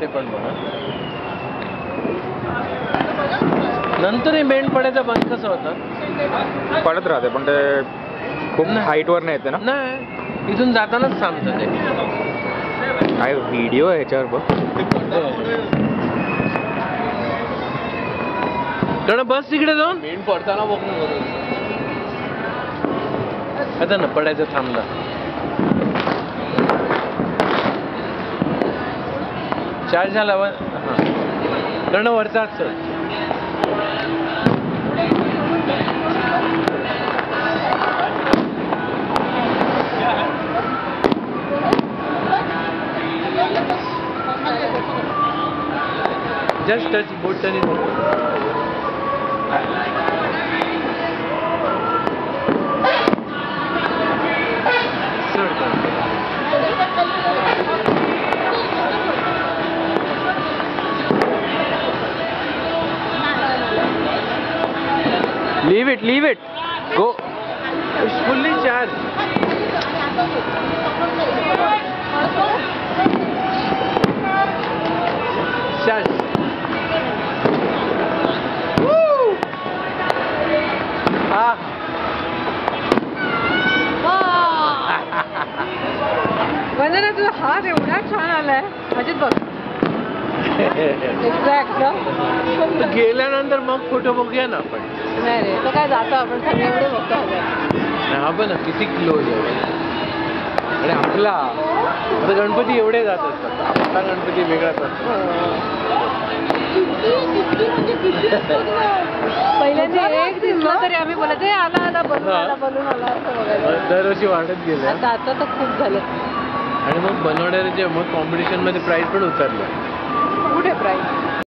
ते पण बघा. नंतर हे बेंड पडायचा बंद कसं होतं? पडत राहते पण ते खूप हाईटवर नाही येते ना. नाही, इथून जातानाच थांबतं ते. काय व्हिडिओ आहे याच्यावर बघ. कारण बस तिकडे जाऊन बेंड पडताना बघ ना बरोबर. आता ना पडायचं थांबला. चार्ज झाला. कारण वरचा चल. Just touch boat touch. Leave it. Go. It's fully charged. Charge. Woo! Ah. वंदना तुझा हात एवढा छान आलाय. अजित बघ. एक्झॅक्ट. गेल्यानंतर मग फोटो बघूया ना आपण. नाही रे, तर काय जातो आपण सगळे एवढे बघतो. हा पण किती क्लोज आहे. आणि आपला आता गणपती एवढे जात असतात. आपला गणपती वेगळाच असतो. पहिल्यांदा एक दिसला तरी आम्ही बोलायचं आला आला बलून आला बलून आला असं बघायचं. दरवर्षी वाढत गेलं. आता तर खूप झालं. आणि मग बनवणाऱ्याचे मग कॉम्पिटिशन मध्ये प्राईज पण उतरलं.